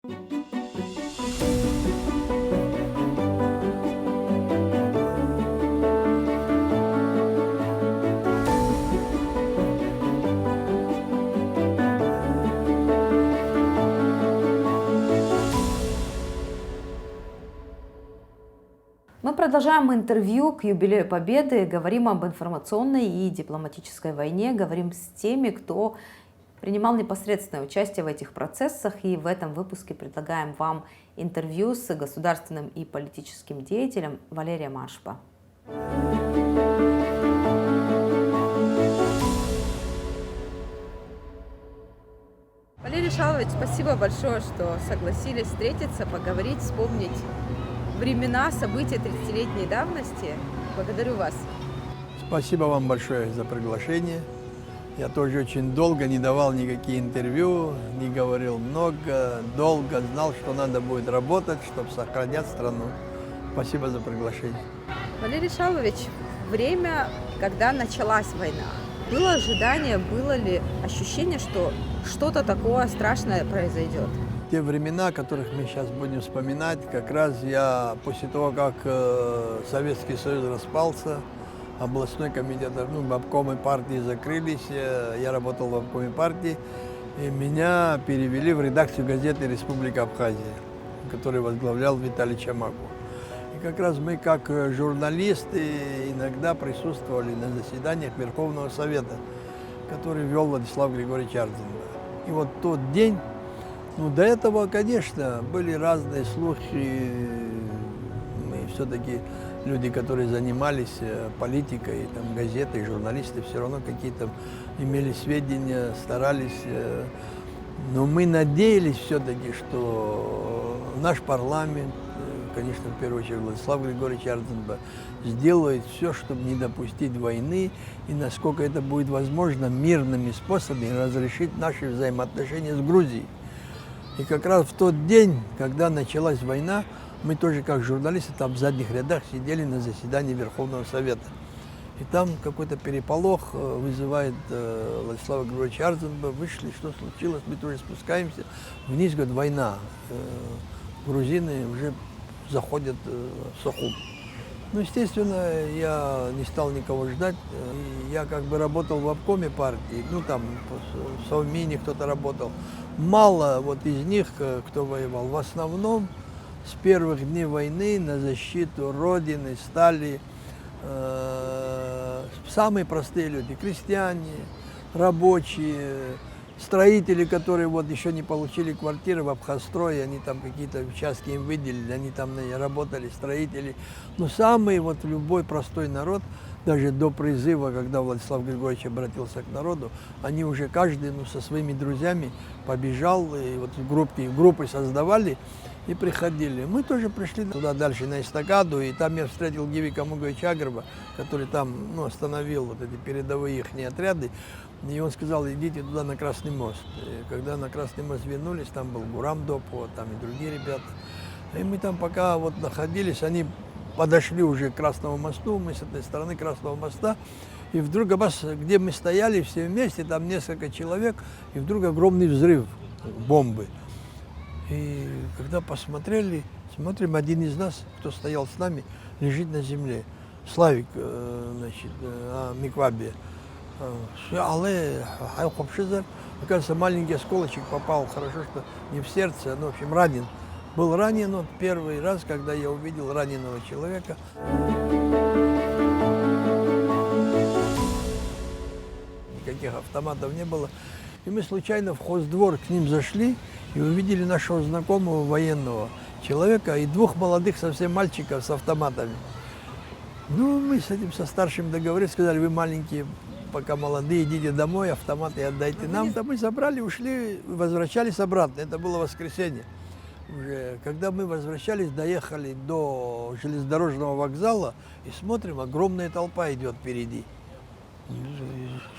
Мы продолжаем интервью к юбилею Победы, говорим об информационной и дипломатической войне, говорим с теми, кто принимал непосредственное участие в этих процессах, и в этом выпуске предлагаем вам интервью с государственным и политическим деятелем Валерием Ашпа. Валерий Шалович, спасибо большое, что согласились встретиться, поговорить, вспомнить времена, события 30-летней давности. Благодарю вас. Спасибо вам большое за приглашение. Я тоже очень долго не давал никакие интервью, не говорил много, долго знал, что надо будет работать, чтобы сохранять страну. Спасибо за приглашение. Валерий Шалович, время, когда началась война, было ожидание, было ли ощущение, что что-то такое страшное произойдет? Те времена, о которых мы сейчас будем вспоминать, как раз я после того, как Советский Союз распался, областной комитет, обкомы партии закрылись, я работал в обкоме партии, и меня перевели в редакцию газеты «Республика Абхазия», которую возглавлял Виталий Чамаков. И как раз мы, как журналисты, иногда присутствовали на заседаниях Верховного Совета, который вел Владислав Григорьевич Ардзинба. И вот тот день, до этого, конечно, были разные слухи, мы все-таки люди, которые занимались политикой, там, газеты, журналисты, все равно какие-то имели сведения, старались. Но мы надеялись все-таки, что наш парламент, конечно, в первую очередь Владислав Григорьевич Ардзинба, сделает все, чтобы не допустить войны и, насколько это будет возможно, мирными способами разрешить наши взаимоотношения с Грузией. И как раз в тот день, когда началась война, мы тоже, как журналисты, там в задних рядах сидели на заседании Верховного Совета. И там какой-то переполох вызывает Владислава Григорьевича Ардзинба. Вышли, что случилось, мы тоже спускаемся. Вниз, говорит, война. Грузины уже заходят в Сухум. Естественно, я не стал никого ждать. Я как бы работал в обкоме партии, там в Совмине кто-то работал. Мало вот из них, кто воевал. В основном с первых дней войны на защиту Родины стали самые простые люди. Крестьяне, рабочие, строители, которые вот еще не получили квартиры в Абхазстрое, они там какие-то участки им выделили, они там работали, строители. Но самый вот любой простой народ, даже до призыва, когда Владислав Григорьевич обратился к народу, они уже каждый со своими друзьями побежал, и вот группы создавали и приходили. Мы тоже пришли туда дальше, на эстакаду, и там я встретил Гивика Муговича Агрова, который там остановил вот эти передовые их отряды. И он сказал, идите туда на Красный мост. И когда на Красный мост вернулись, там был Гурам Допо, там и другие ребята. И мы там пока вот находились, они подошли уже к Красному мосту, мы с этой стороны Красного моста, и вдруг, где мы стояли все вместе, там несколько человек, и вдруг огромный взрыв бомбы. И когда посмотрели, смотрим, один из нас, кто стоял с нами, лежит на земле. Славик, Микваби. Оказывается, маленький осколочек попал, хорошо, что не в сердце, но, в общем, ранен. Был ранен, вот первый раз, когда я увидел раненого человека. Никаких автоматов не было. И мы случайно в хоздвор к ним зашли и увидели нашего знакомого военного человека и двух молодых совсем мальчиков с автоматами. Мы с этим, со старшим договорились, сказали, вы маленькие, пока молодые, идите домой, автоматы отдайте нам. Мы забрали, ушли, возвращались обратно. Это было воскресенье. Уже, когда мы возвращались, доехали до железнодорожного вокзала и смотрим, огромная толпа идет впереди.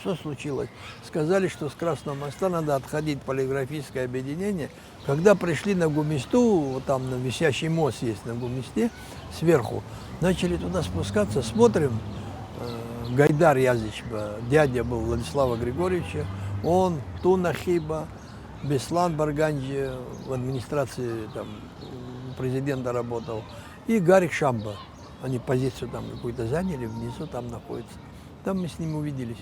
Что случилось? Сказали, что с Красного моста надо отходить, полиграфическое объединение. Когда пришли на Гумисту, вот там на висящий мост есть на Гумисте, сверху, начали туда спускаться, смотрим, Гайдар Язычба, дядя был Владислава Григорьевича, он, Тунахиба, Беслан Барганджи в администрации там, президента работал, и Гарик Шамба. Они позицию там какую-то заняли, внизу там находятся. Там мы с ним увиделись.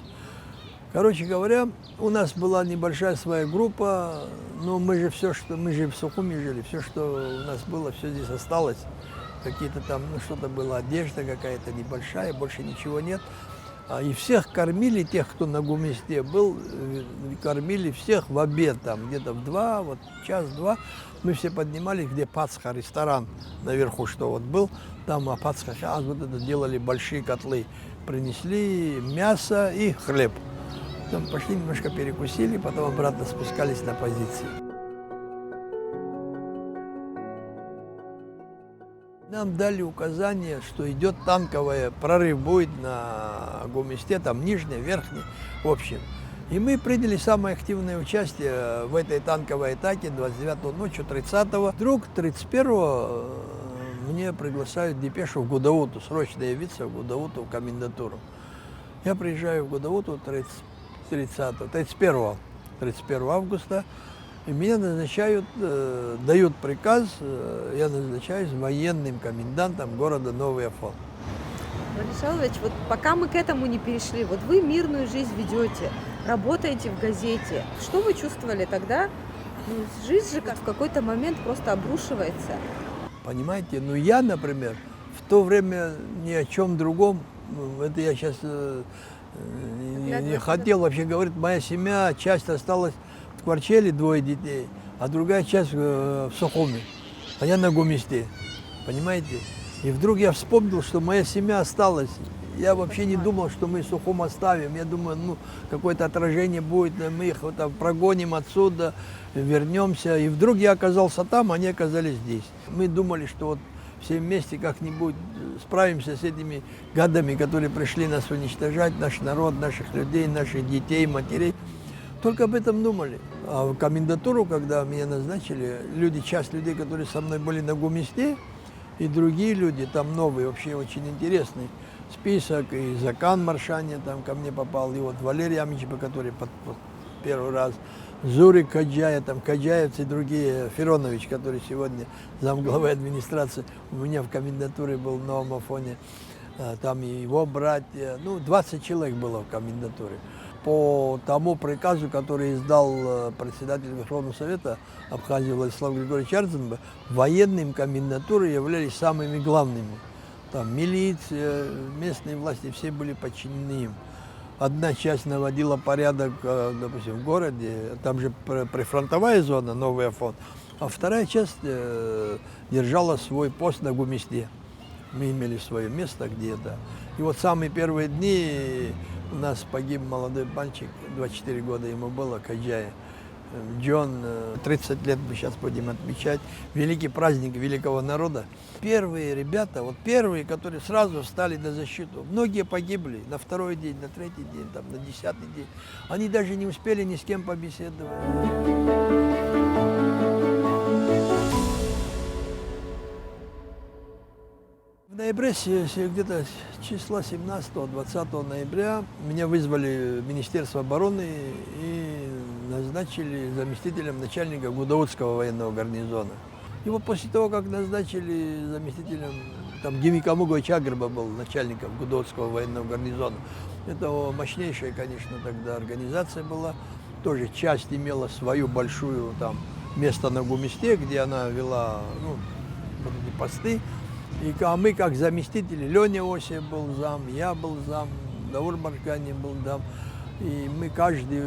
Короче говоря, у нас была небольшая своя группа, но мы же в Сухуми жили, все, что у нас было, все здесь осталось. Какие-то там, ну что-то было, одежда какая-то небольшая, больше ничего нет. И всех кормили, тех, кто на Гумисте был, кормили всех в обед, там где-то в 2, вот час-два. Мы все поднимались, где Пасха, ресторан наверху, что вот был, там Пасха, вот это делали большие котлы. Принесли мясо и хлеб. Там пошли, немножко перекусили, потом обратно спускались на позиции. Нам дали указание, что идет танковый прорыв будет на Гумисте, там нижний, верхний, в общем. И мы приняли самое активное участие в этой танковой атаке 29-го ночью, 30-го. Вдруг 31-го мне приглашают депешу в Гудауту, срочно явиться в Гудауту, в комендатуру. Я приезжаю в Гудауту 31 августа, и меня назначают, дают приказ, я назначаюсь военным комендантом города Новый Афон. Владислав, вот пока мы к этому не перешли, вот вы мирную жизнь ведете, работаете в газете. Что вы чувствовали тогда? Ну, жизнь же как в какой-то момент просто обрушивается. Понимаете, ну я, например, в то время ни о чем другом, это я сейчас не хотел вообще говорить, моя семья, часть осталась в Кварчеле, 2 детей, а другая часть в Сухуми, а я на Гумисте, понимаете? И вдруг я вспомнил, что моя семья осталась. Я вообще не думал, что мы Сухум оставим. Я думаю, ну, какое-то отражение будет, мы их вот там прогоним отсюда, вернемся. И вдруг я оказался там, они оказались здесь. Мы думали, что вот все вместе как-нибудь справимся с этими гадами, которые пришли нас уничтожать, наш народ, наших людей, наших детей, матерей. Только об этом думали. А в комендатуру, когда меня назначили, часть людей, которые со мной были на Гумисте, и другие люди, там новые, вообще очень интересный список, и Закан Маршаня там ко мне попал, и вот Валерий Амичба, который первый раз, Зурик Каджая, там Каджаевцы и другие, Феронович, который сегодня замглавы администрации, у меня в комендатуре был в Новом Афоне, там и его братья, ну, 20 человек было в комендатуре. По тому приказу, который издал председатель Верховного Совета Абхазии Владислав Григорьевич Арзенбе, военные комендатуры являлись самыми главными. Там милиция, местные власти, все были подчинены им. Одна часть наводила порядок, допустим, в городе, там же прифронтовая зона, Новый Афон, а вторая часть держала свой пост на Гумисте. Мы имели свое место где-то. И вот самые первые дни у нас погиб молодой мальчик, 24 года ему было, Каджая. Джон, 30 лет мы сейчас будем отмечать. Великий праздник великого народа. Первые ребята, вот первые, которые сразу встали на защиту. Многие погибли на 2-й день, на 3-й день, там, на 10-й день. Они даже не успели ни с кем побеседовать. В ноябре, где-то числа 17-20 ноября, меня вызвали в Министерство обороны и назначили заместителем начальника Гудаутского военного гарнизона. И вот после того, как назначили заместителем, там Гемикамуга Чагрба был начальником Гудаутского военного гарнизона. Это мощнейшая, конечно, тогда организация была. Тоже часть имела свою большую там место на Гумисте, где она вела, ну, вот эти посты. А мы как заместители, Леня Осиев был зам, я был зам, Даур Баркани был зам. И мы каждый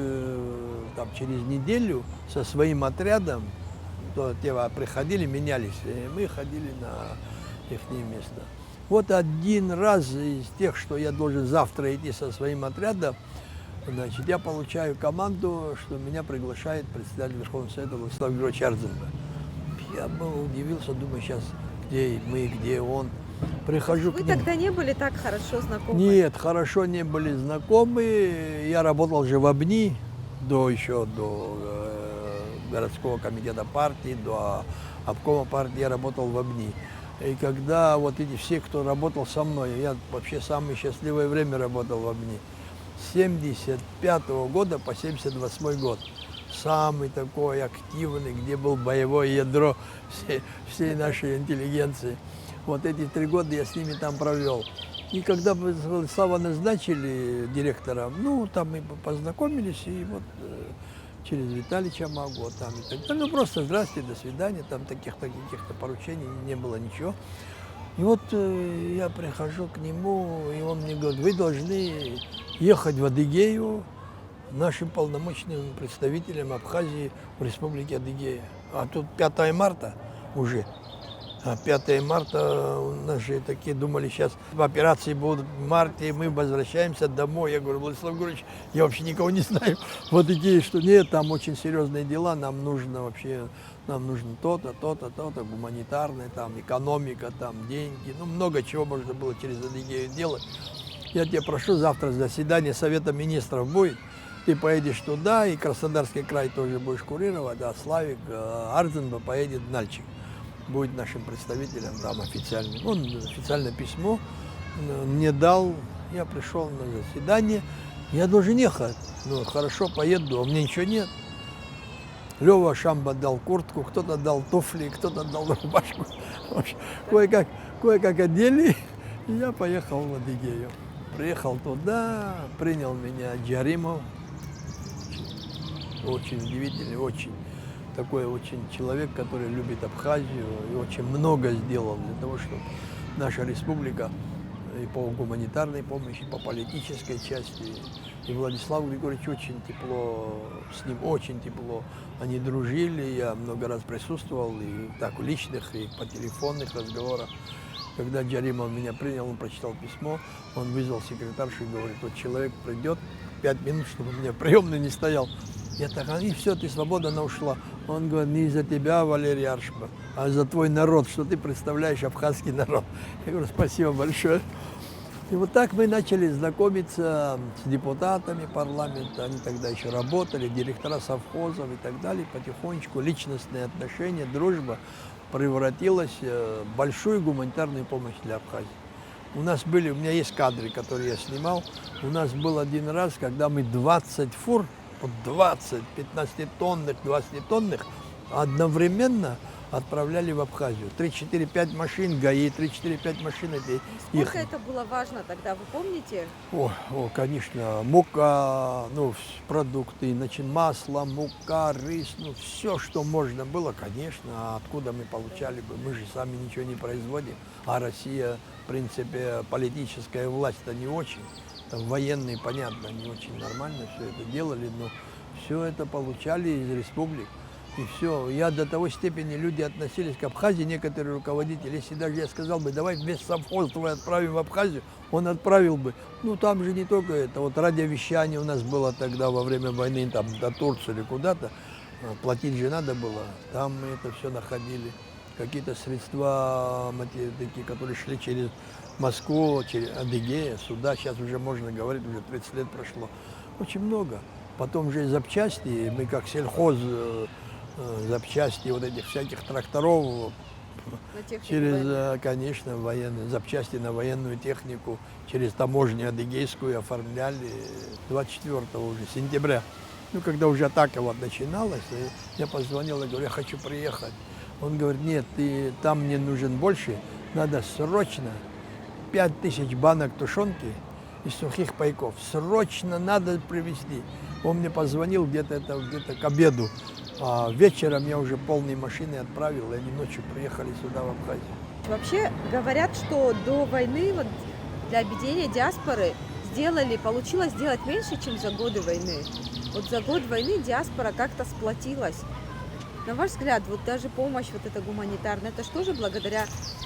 там, через неделю со своим отрядом, то те приходили, менялись, и мы ходили на их место. Вот один раз из тех, что я должен завтра идти со своим отрядом, значит, я получаю команду, что меня приглашает председатель Верховного Совета Владислав Григорьевич Арзенбе. Я был удивился, думаю, сейчас где мы, где он. Прихожу к нему. Вы тогда не были так хорошо знакомы? Нет, хорошо не были знакомы. Я работал же в ОБНИ до городского комитета партии, до обкома партии я работал в ОБНИ. И когда вот эти все, кто работал со мной, я вообще самое счастливое время работал в ОБНИ. С 75 года по 78 год. самый такой активный, где был боевое ядро всей нашей интеллигенции. Вот эти 3 года я с ними там провел. И когда Владислава назначили директором, ну, там мы познакомились, и вот через Виталича могу, там и так далее. Ну, просто здрасте, до свидания, там каких-то поручений не было, ничего. И вот я прихожу к нему, и он мне говорит, вы должны ехать в Адыгею нашим полномочным представителем Абхазии в Республике Адыгея. А тут 5 марта уже. А 5 марта у нас же такие думали, сейчас операции будут в марте, мы возвращаемся домой. Я говорю, Владислав Григорьевич, я вообще никого не знаю в Адыгее, что нет, там очень серьезные дела, нам нужно вообще, нам нужно то-то, то-то, то-то, гуманитарное, там, экономика, там, деньги, ну, много чего можно было через Адыгею делать. Я тебя прошу, завтра заседание Совета Министров будет, ты поедешь туда, и Краснодарский край тоже будешь курировать, а Славик Ардзенба поедет в Нальчик. Будет нашим представителем там официальным. Он официальное письмо мне дал, я пришел на заседание, я должен ехать. Ну, хорошо, поеду, а у меня ничего нет. Лева Шамба дал куртку, кто-то дал туфли, кто-то дал рубашку. Кое-как одели, и я поехал в Адыгею. Приехал туда, принял меня Джаримов. Очень удивительный, очень. Такой очень человек, который любит Абхазию и очень много сделал для того, чтобы наша республика и по гуманитарной помощи, и по политической части. И Владислав Григорьевич очень тепло, с ним очень тепло. Они дружили, я много раз присутствовал и так в личных, и по телефонных разговорах. Когда Джаримов меня принял, он прочитал письмо, он вызвал секретаршу и говорит, вот человек придет 5 минут, чтобы у меня приемный не стоял. Я так, и все, ты свободна, она ушла. Он говорит, не из-за тебя, Валерий Аршба, а за твой народ, что ты представляешь абхазский народ. Я говорю, спасибо большое. И вот так мы начали знакомиться с депутатами парламента, они тогда еще работали, директора совхозов и так далее. Потихонечку личностные отношения, дружба превратилась в большую гуманитарную помощь для Абхазии. У меня есть кадры, которые я снимал. У нас был один раз, когда мы 20 фур, 20 15-тонных, 20-тонных одновременно отправляли в Абхазию. 3-4-5 машин ГАИ, 3-4-5 машин это их. Сколько это было важно тогда, вы помните? Конечно, мука, ну, продукты, значит, масло, мука, рис, ну, все, что можно было, конечно. А откуда мы получали бы? Мы же сами ничего не производим. А Россия, в принципе, политическая власть-то не очень. Там военные, понятно, они очень нормально все это делали, но все это получали из республик. И все. Я до того степени люди относились к Абхазии, некоторые руководители. Если даже я сказал бы, давай вместе совхоз твой отправим в Абхазию, он отправил бы. Ну, там же не только это. Вот радиовещание у нас было тогда во время войны, там, до Турции или куда-то. Платить же надо было. Там мы это все находили. Какие-то средства, такие, которые шли через Москву, через Адыгея, сюда. Сейчас уже можно говорить, уже 30 лет прошло. Очень много. Потом же и запчасти. Мы как сельхоз, запчасти вот этих всяких тракторов через, конечно, военные запчасти на военную технику через таможню адыгейскую оформляли 24 уже сентября. Ну, когда уже атака вот начиналась, я позвонил и говорю, я хочу приехать. Он говорит, нет, там мне нужен больше, надо срочно 5000 банок тушенки из сухих пайков. Срочно надо привезти. Он мне позвонил где-то к обеду. А вечером я уже полные машины отправил, и они ночью приехали сюда, в Абхазию. Вообще говорят, что до войны вот, для объединения диаспоры получилось сделать меньше, чем за годы войны. Вот за год войны диаспора как-то сплотилась. На ваш взгляд, вот даже помощь вот эта гуманитарная, это что же благодаря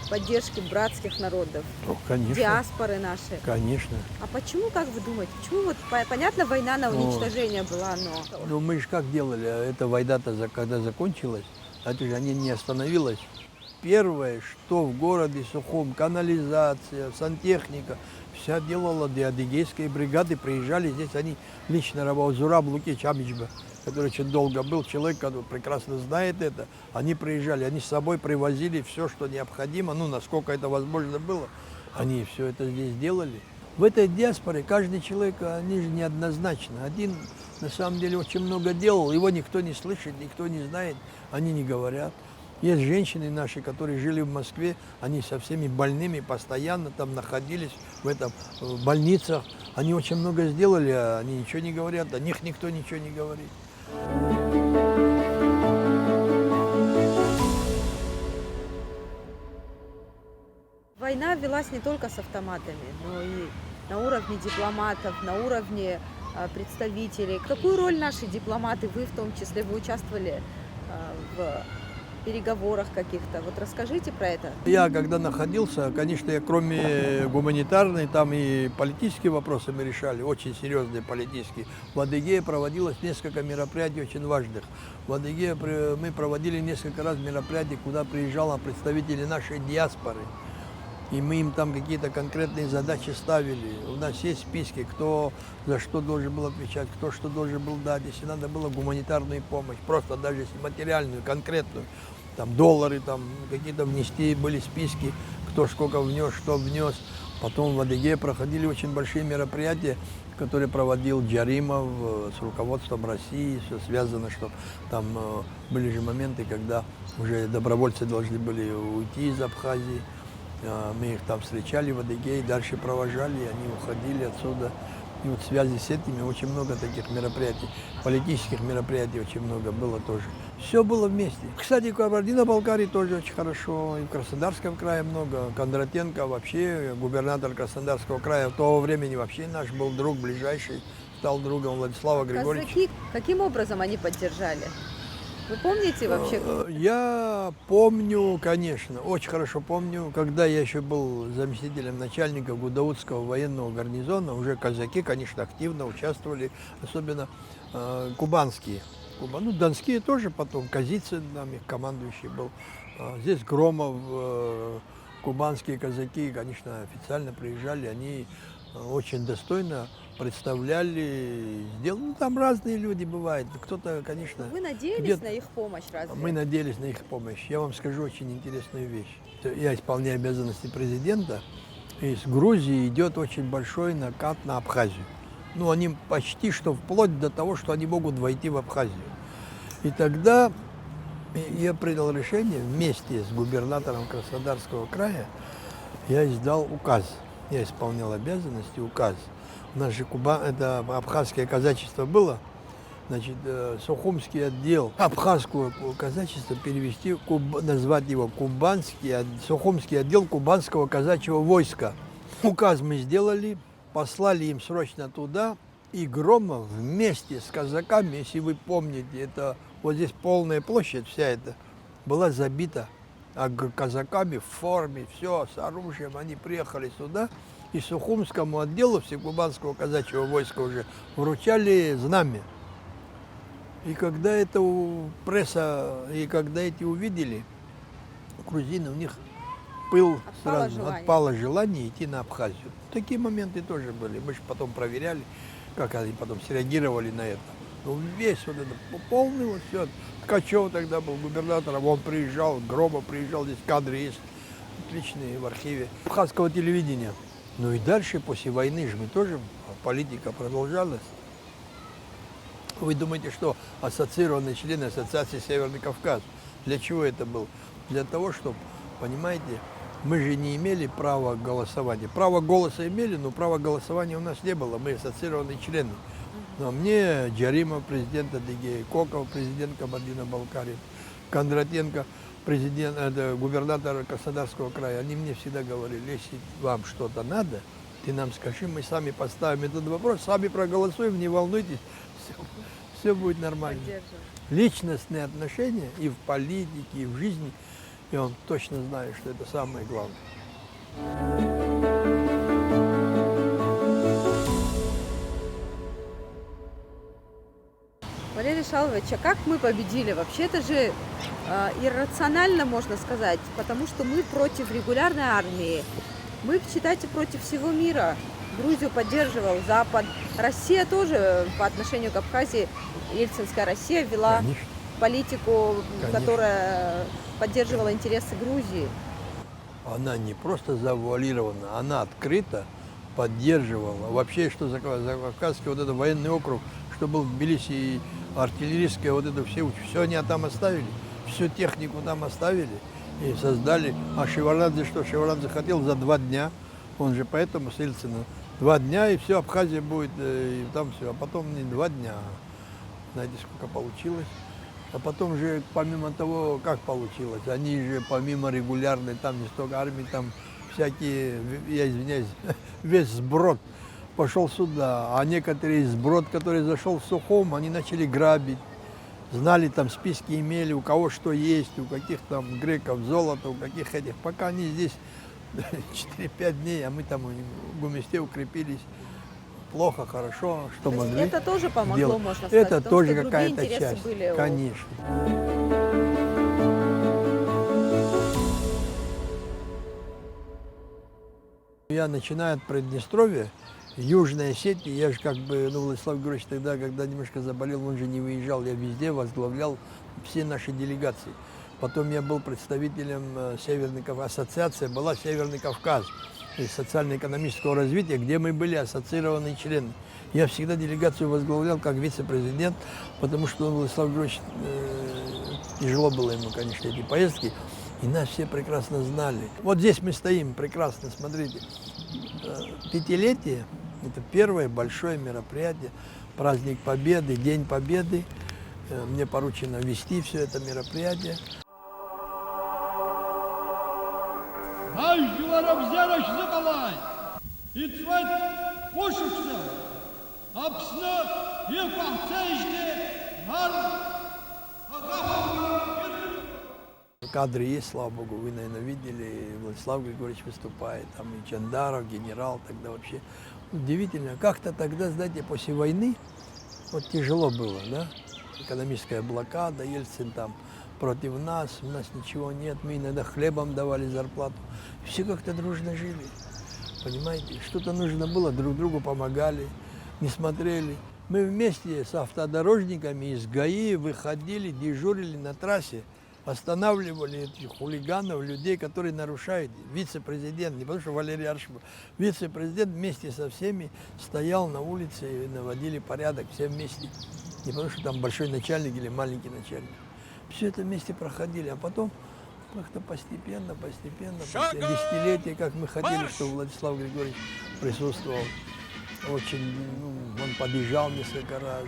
поддержке братских народов? Ну, конечно. Диаспоры наши. Конечно. А почему, как вы думаете, почему вот, понятно, война на уничтожение была, но... Ну, мы же как делали, эта война-то, когда закончилась, это же они не остановилась. Первое, что в городе Сухом, канализация, сантехника, вся делала для адыгейской бригады, приезжали здесь, они лично работали, Зураб Лукич Амичба, который очень долго был, человек, который прекрасно знает это, они приезжали, они с собой привозили все, что необходимо, ну, насколько это возможно было, они все это здесь делали. В этой диаспоре каждый человек, они же неоднозначны. Один на самом деле очень много делал, его никто не слышит, никто не знает, они не говорят. Есть женщины наши, которые жили в Москве, они со всеми больными постоянно там находились в больницах. Они очень много сделали, а они ничего не говорят, о них никто ничего не говорит. Война велась не только с автоматами, но и на уровне дипломатов, на уровне представителей. Какую роль наши дипломаты, вы в том числе, вы участвовали в переговорах каких-то? Вот расскажите про это. Я когда находился, конечно, я кроме гуманитарной, там и политические вопросы мы решали, очень серьезные политические. В Адыгее проводилось несколько мероприятий очень важных. В Адыгее мы проводили несколько раз мероприятия, куда приезжали представители нашей диаспоры. И мы им там какие-то конкретные задачи ставили. У нас есть списки, кто за что должен был отвечать, кто что должен был дать. Если надо было гуманитарную помощь, просто даже если материальную, конкретную, там доллары, там какие-то внести, были списки, кто сколько внес, что внес. Потом в Адыгее проходили очень большие мероприятия, которые проводил Джаримов с руководством России. Все связано, что там были же моменты, когда уже добровольцы должны были уйти из Абхазии. Мы их там встречали в Адыгее, дальше провожали, они уходили отсюда. И вот в связи с этими очень много таких мероприятий, политических мероприятий очень много было тоже. Все было вместе. Кстати, в Кабардино-Балкарии тоже очень хорошо, и в Краснодарском крае много. Кондратенко вообще, губернатор Краснодарского края, в то времени вообще наш был друг ближайший, стал другом Владислава Григорьевича. Казаки, каким образом они поддержали? Вы помните вообще? Я помню, конечно, очень хорошо помню, когда я еще был заместителем начальника Гудаутского военного гарнизона, уже казаки, конечно, активно участвовали, особенно кубанские. Ну, донские тоже потом, Казицын, там их командующий был. Здесь Громов, кубанские казаки, конечно, официально приезжали, они очень достойно представляли, сделали. Ну, там разные люди бывают. Кто-то, конечно... Вы надеялись на их помощь разве? Мы надеялись на их помощь. Я вам скажу очень интересную вещь. Я исполняю обязанности президента, и из Грузии идет очень большой накат на Абхазию. Ну, они почти что вплоть до того, что они могут войти в Абхазию. И тогда я принял решение вместе с губернатором Краснодарского края, я издал указ. Я исполнял обязанности, указ. У нас же это абхазское казачество было, значит, Сухумский отдел абхазского казачества перевести, назвать его Сухумский отдел кубанского казачьего войска. Указ мы сделали, послали им срочно туда, и Громов вместе с казаками, если вы помните, это вот здесь полная площадь вся эта была забита казаками в форме, все, с оружием, они приехали сюда. И Сухумскому отделу Всекубанского казачьего войска уже вручали знамя. И когда это пресса, и когда эти увидели, грузины, у них пыл сразу, отпало желание идти на Абхазию. Такие моменты тоже были. Мы же потом проверяли, как они потом среагировали на это. Ну, весь вот это, полный вот все. Ткачев тогда был губернатором, он приезжал, Громов приезжал, здесь кадры есть, отличные в архиве абхазского телевидения. Ну и дальше, после войны же мы тоже, политика продолжалась. Вы думаете, что ассоциированные члены Ассоциации Северный Кавказ, для чего это было? Для того, чтобы, понимаете, мы же не имели права голосования. Право голоса имели, но права голосования у нас не было, мы ассоциированные члены. Но мне Джаримов, президент Адыгеи, Коков, президент Кабардино-Балкарии, Кондратенко, губернатор Краснодарского края, они мне всегда говорили, если вам что-то надо, ты нам скажи, мы сами поставим этот вопрос, сами проголосуем, не волнуйтесь, все будет нормально. Личностные отношения и в политике, и в жизни, и он точно знает, что это самое главное. Валерий Шалович, а как мы победили? Вообще это же иррационально, можно сказать, потому что мы против регулярной армии. Мы, считайте, против всего мира. Грузию поддерживал Запад. Россия тоже по отношению к Абхазии, Ельцинская Россия вела политику, которая поддерживала интересы Грузии. Она не просто завуалирована, она открыта поддерживал. А вообще, что за Кавказский вот этот военный округ, что был в Тбилиси, и артиллерийское вот это все они там оставили, всю технику там оставили и создали. А Шеварднадзе что? Шеварднадзе хотел за 2 дня, он же поэтому с Ельцина, 2 дня и все, Абхазия будет, и там все. А потом не 2 дня, знаете, сколько получилось. А потом же, помимо того, как получилось, они же помимо регулярной, там не столько армии, там всякие, я извиняюсь, весь сброд пошел сюда. А некоторые сброд, который зашел в Сухум, они начали грабить. Знали, там списки имели, у кого что есть, у каких там греков золото, у каких этих. Пока они здесь 4-5 дней, а мы там в Гуместе укрепились. Плохо, хорошо, что То есть могли. это тоже помогло, делать. можно сказать, Это потому тоже что другие какая-то интересы часть, были у- конечно. Я начинаю от Приднестровья, Южной Осетии, я же как бы, Владислав Григорьевич тогда, когда немножко заболел, он же не выезжал, я везде возглавлял все наши делегации. Потом я был представителем Северной Кавказ, ассоциация была Северный Кавказ, и социально-экономического развития, где мы были ассоциированные члены. Я всегда делегацию возглавлял как вице-президент, потому что Владислав Григорьевич, тяжело было ему, конечно, эти поездки, и нас все прекрасно знали. Вот здесь мы стоим прекрасно, смотрите. 5-летие – это первое большое мероприятие, праздник Победы, День Победы. Мне поручено вести все это мероприятие. Кадры есть, слава богу, вы, наверное, видели, Владислав Григорьевич выступает, там и Чандаров, генерал, тогда вообще удивительно. Как-то тогда, знаете, после войны, вот тяжело было, да, экономическая блокада, Ельцин там против нас, у нас ничего нет, мы иногда хлебом давали зарплату, все как-то дружно жили, понимаете, что-то нужно было, друг другу помогали, не смотрели. Мы вместе с автодорожниками из ГАИ выходили, дежурили на трассе, останавливали этих хулиганов, людей, которые нарушают. Вице-президент, не потому что Валерий Аршипов, вице-президент вместе со всеми стоял на улице и наводили порядок, все вместе. Не потому что там большой начальник или маленький начальник. Все это вместе проходили, а потом как-то постепенно, после десятилетия, как мы хотели, чтобы Владислав Григорьевич присутствовал. Очень, он подъезжал несколько раз,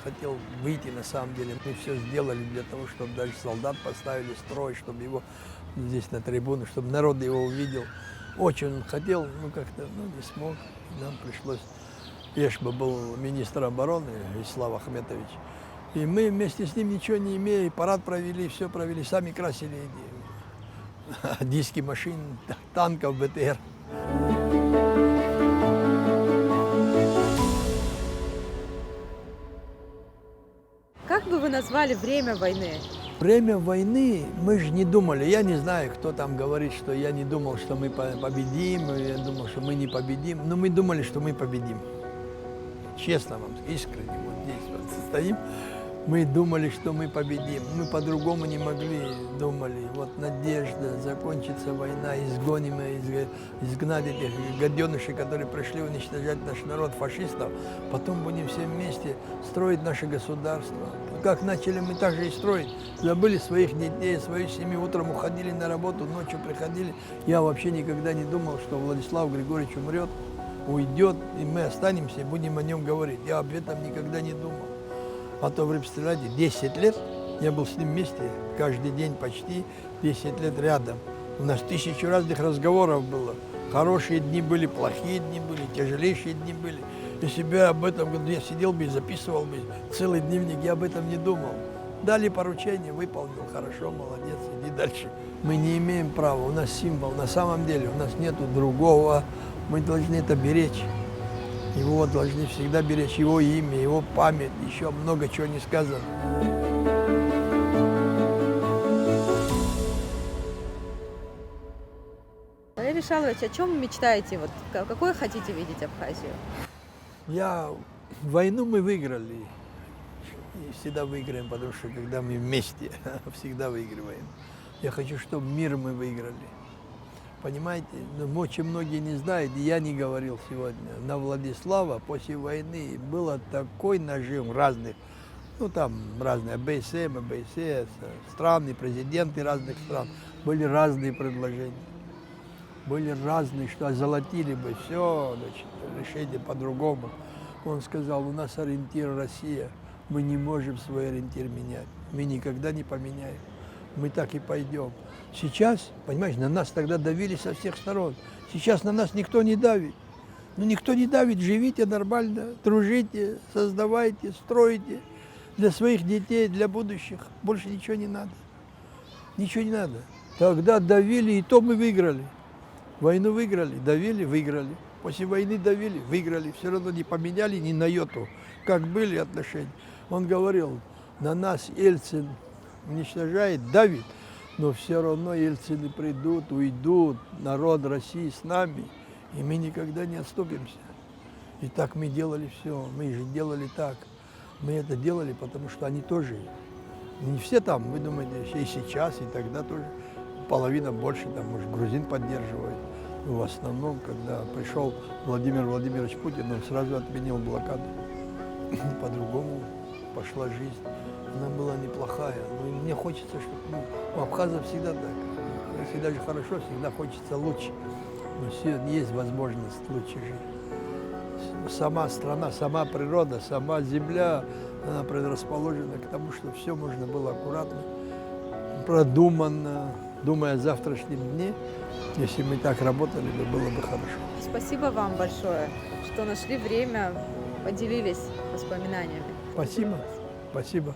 хотел выйти на самом деле. Мы все сделали для того, чтобы даже солдат поставили строй, чтобы его здесь на трибуну, чтобы народ его увидел. Очень он хотел, как-то не смог. Нам пришлось. Ешба был министр обороны, Вячеслав Ахметович. И мы вместе с ним ничего не имея, парад провели, все провели, сами красили диски машин, танков, БТР. Как бы вы назвали время войны? Время войны мы же не думали, я не знаю, кто там говорит, что я не думал, что мы победим, я думал, что мы не победим, но мы думали, что мы победим. Честно вам, искренне, вот здесь вот стоим, мы думали, что мы победим, мы по-другому не могли, думали, вот надежда, закончится война, изгнать этих гаденышей, которые пришли уничтожать наш народ, фашистов, потом будем все вместе строить наше государство. Как начали, мы так же и строить. Забыли своих детей, свою семью, утром уходили на работу, ночью приходили. Я вообще никогда не думал, что Владислав Григорьевич умрет, уйдет, и мы останемся и будем о нем говорить. Я об этом никогда не думал. А то, вы представляете, 10 лет я был с ним вместе, каждый день почти 10 лет рядом. У нас 1000 разных разговоров было. Хорошие дни были, плохие дни были, тяжелейшие дни были. Если бы я об этом, я сидел бы и записывал бы целый дневник, я об этом не думал. Дали поручение, выполнил, хорошо, молодец, иди дальше. Мы не имеем права, у нас символ, на самом деле у нас нету другого, мы должны это беречь. Его должны всегда беречь, его имя, его память, еще много чего не сказано. Валерий Шалович, о чем мечтаете? Вот, какой хотите видеть Абхазию? Войну мы выиграли. И всегда выиграем, потому что когда мы вместе, всегда выигрываем. Я хочу, чтобы мир мы выиграли. Понимаете, ну, очень многие не знают, и я не говорил сегодня. На Владислава после войны было такой нажим разных, ну там разные АБСМ, АБСС, страны, президенты разных стран. Были разные предложения. Были разные, что озолотили бы все, значит, решение по-другому. Он сказал, у нас ориентир Россия, мы не можем свой ориентир менять, мы никогда не поменяем, мы так и пойдем. Сейчас, понимаешь, на нас тогда давили со всех сторон, сейчас на нас никто не давит. Ну никто не давит, живите нормально, дружите, создавайте, стройте для своих детей, для будущих, больше ничего не надо. Ничего не надо. Тогда давили, и то мы выиграли. Войну выиграли, давили, выиграли. После войны давили, выиграли. Все равно не поменяли ни на йоту, как были отношения. Он говорил, на нас Ельцин уничтожает, давит, но все равно ельцины придут, уйдут, народ России с нами, и мы никогда не отступимся. И так мы делали все, мы же делали так. Мы это делали, потому что они тоже, не все там, вы думаете, и сейчас, и тогда тоже, половина больше, там, может, грузин поддерживает. Но в основном, когда пришел Владимир Владимирович Путин, он сразу отменил блокаду. По-другому пошла жизнь. Она была неплохая. Но мне хочется, чтобы у абхазов всегда так. Если даже хорошо, всегда хочется лучше. Но все, есть возможность лучше жить. Сама страна, сама природа, сама земля, она предрасположена к тому, что все можно было аккуратно, продуманно, думая о завтрашнем дне. Если мы так работали, то было бы хорошо. Спасибо вам большое, что нашли время, поделились воспоминаниями. Спасибо. Спасибо.